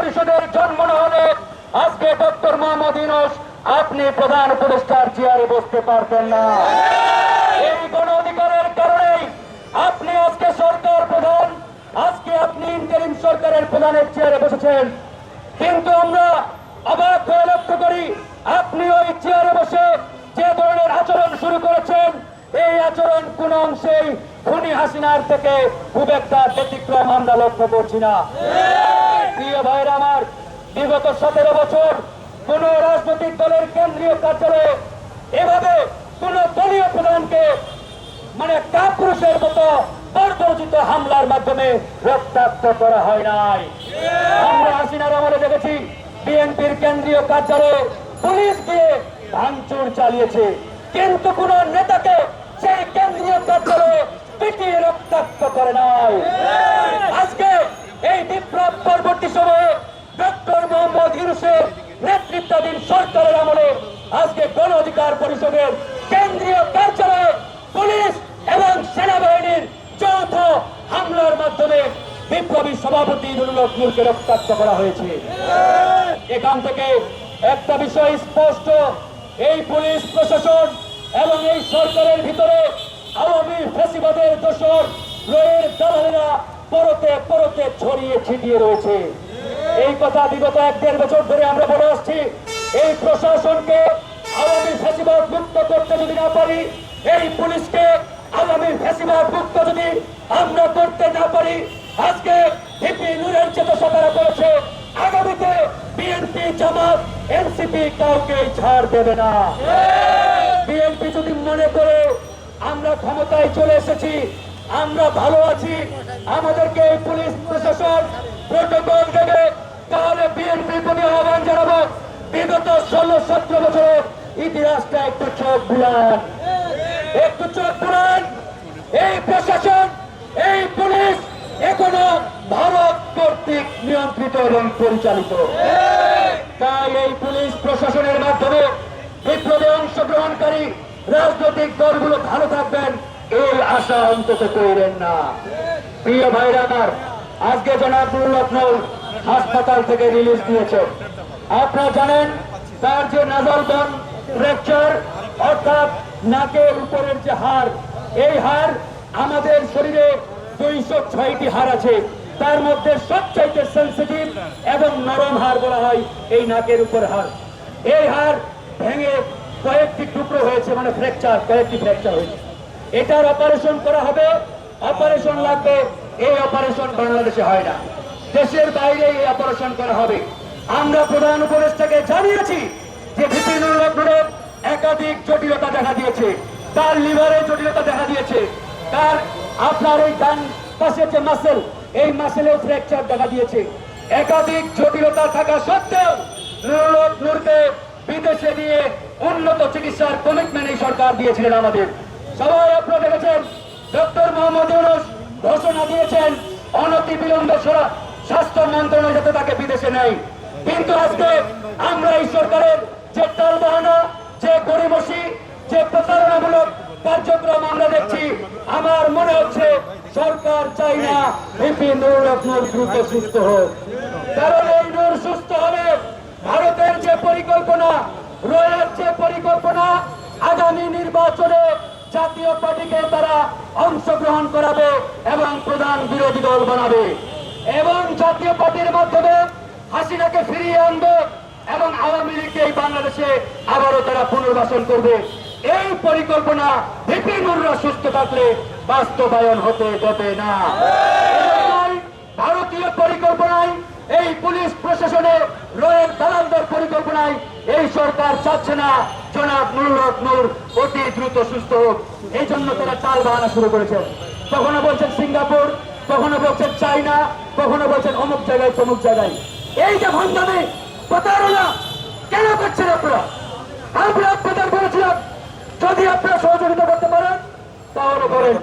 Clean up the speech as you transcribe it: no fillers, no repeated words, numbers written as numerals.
পরিষদের জন্ম না হলে আজকে ডক্টর মোহাম্মদ ইউনূস আপনি প্রধান উপদেষ্টার চেয়ারে বসতে পারতেন না। এই গণ অধিকারের কারণেই আপনি আজকে সরকার প্রধান, আজকে আপনি ইন্টারিম সরকারের প্রধানের চেয়ারে বসেছেন। কিন্তু আমরা অবাক হয়ে লক্ষ্য করি আপনি ওই চেয়ারে বসে যে ধরনের আচরণ শুরু করেছেন, এই আচরণ কোন অংশেই খুনি হাসিনার থেকে খুব একটা ব্যতিক্রম আমরা লক্ষ্য করছি না। প্রিয় ভাইরা আমার, বিগত 17 বছর কোন রাজনৈতিক দলের কেন্দ্রীয় কার্যালয়ে এভাবে কোন দলীয় প্রধানকে কাপুরুষের মতো বর্বরচিত হামলার মাধ্যমে রক্তাক্ত করা হয় নাই। আমরা হাসিনার আমলে দেখেছি বিএনপির কেন্দ্রীয় কার্যালয়ে পুলিশ দিয়ে ভাঙচুর চালিয়েছে, কিন্তু কোন নেতাকে সেই কেন্দ্রীয় কার্যালয়ে পিটিয়ে রক্তাক্ত করে নাই। আজকে এই বিপ্লব পরবর্তী সময়ে ডক্টর মোহাম্মদ ইউনূসের নেতৃত্বাধীন সরকারের আমলে আজকে গণ অধিকার পরিষদের কেন্দ্রীয় কার্যালয়ে পুলিশ এবং সেনাবাহিনীর যৌথ হামলার মাধ্যমে বিপ্লবী সভাপতি নুরুল হক নূরকে রক্তাক্ত করা হয়েছে। এখান থেকে একটা বিষয় স্পষ্ট, এই পুলিশ প্রশাসন এবং এই সরকারের ভিতরে আওয়ামী ফ্যাসিবাদের দোসর রয়ের দালালেরা পরতে পরতে ছড়িয়ে ছিটিয়ে রয়েছে। এই কথা বিগত 1-1.5 বছর ধরে আমরা বলে আসছি। এই প্রশাসনকে আওয়ামী ফ্যাসিবাদ মুক্ত করতে যদি না পারি, এই পুলিশকে আওয়ামী ফ্যাসিবাদ মুক্ত যদি আমরা করতে না পারি, আজকে ভিপি নূরের চেতনা তারা করেছে, আগামীতে বিএনপি, জামাত, এনসিপি কাউকে ছাড় দেবে না। বিএনপি যদি মনে করে আমরা ক্ষমতায় চলে এসেছি, আমরা ভালো আছি, আমাদেরকে এই পুলিশ প্রশাসন প্রোটোকল দেবে, তাহলে বিএনপির প্রতি আহ্বান জানাবো, বিগত 16-17 বছরের ইতিহাসটা একটু চোখ বুলান, একটু চোখ বুলান। এই প্রশাসন, এই পুলিশ এখনো ভারত কর্তৃক নিয়ন্ত্রিত এবং পরিচালিত। তাই এই পুলিশ প্রশাসনের মাধ্যমে বিপ্লবে অংশগ্রহণকারী রাজনৈতিক দলগুলো ভালো থাকবেন, এই আশা অন্তত করেন না। প্রিয় ভাইরা আমার, আজকে জনাব নুরুল হক নূর হাসপাতাল থেকে রিলিজ দিয়েছে। আপনারা জানেন তার যে নাজাল বোন ফ্র্যাকচার, অর্থাৎ নাকের উপরের যে হাড়, এই হাড় আমাদের শরীরে 206টি হাড় আছে, তার মধ্যে সবচাইতে সেন্সিটিভ এবং নরম হাড় বলা হয় এই নাকের উপর হাড়। এই হাড় ভেঙে কয়েকটি টুকরো হয়েছে, ফ্র্যাকচার, কয়েকটি ফ্র্যাকচার হয়েছে। এটার অপারেশন করা হবে, অপারেশন লাগবে। এই অপারেশন বাংলাদেশে হয় না, দেশের বাইরে এই অপারেশন করা হবে। আমরা প্রধান উপদেষ্টাকে জানিয়েছি যে ভিপি নুরুল হক নূরের একাধিক জটিলতা দেখা দিয়েছে, তার লিভারে জটিলতা দেখা দিয়েছে, তার আপনার এই ডান পাশে যে মাসেল, এই মাসেলেও ফ্র্যাকচার দেখা দিয়েছে। একাধিক জটিলতা থাকা সত্ত্বেও নুরুল হক নূরকে বিদেশে নিয়ে উন্নত চিকিৎসার কমিটমেন্ট এই সরকার দিয়েছিলেন আমাদের। সবাই আপনারা দেখেছেন ডক্টর মোহাম্মদ ইউনূস ঘোষণা দিয়েছেন অনতি বিলম্বে স্বাস্থ্য মন্ত্রণালয় যাতে তাকে বিদেশে নেয়। কিন্তু আজকে আমরা এই সরকারের যে টালবাহানা, যে গরিমসি, যে প্রতারণামূলক কার্যক্রম আমরা দেখছি, আমার মনে হচ্ছে সরকার চাই না ভিপি নুরুল হক নূর দ্রুত সুস্থ হোক। কারণ এই নূর সুস্থ হলে ভারতের যে পরিকল্পনা, রয়ের যে পরিকল্পনা, আগামী নির্বাচনে জাতীয় পার্টিকে তারা অংশগ্রহণ করাবে এবং প্রধান বিরোধী দল বানাবে এবং জাতীয় পার্টির মাধ্যমে হাসিনাকে ফিরিয়ে আনবে এবং আওয়ামী লীগকে এই বাংলাদেশে আবারও তারা পুনর্বাসন করবে। এই পরিকল্পনা ভিপি নুররা সুস্থ থাকলে বাস্তবায়ন হতে দেবে না। ভারতীয় পরিকল্পনায়, এই পুলিশ প্রশাসনে রয়ের দালালদের পরিকল্পনায় এই সরকার চাচ্ছে না জনাব নুরুল হক নূর অতি দ্রুত সুস্থ হোক। এই জন্য তারা চাল বাহানা শুরু করেছেন। কখনো বলছেন সিঙ্গাপুর, কখনো বলছেন চায়না, কখনো বলছেন অমুক জায়গায় তমুক জায়গায়। এই যে ভণ্ডামি, প্রতারণা কেন করছেন আপনারা? আমরা আপনাদের বলেছিলাম যদি আপনারা সহযোগিতা করতে পারেন তাহলে করেন।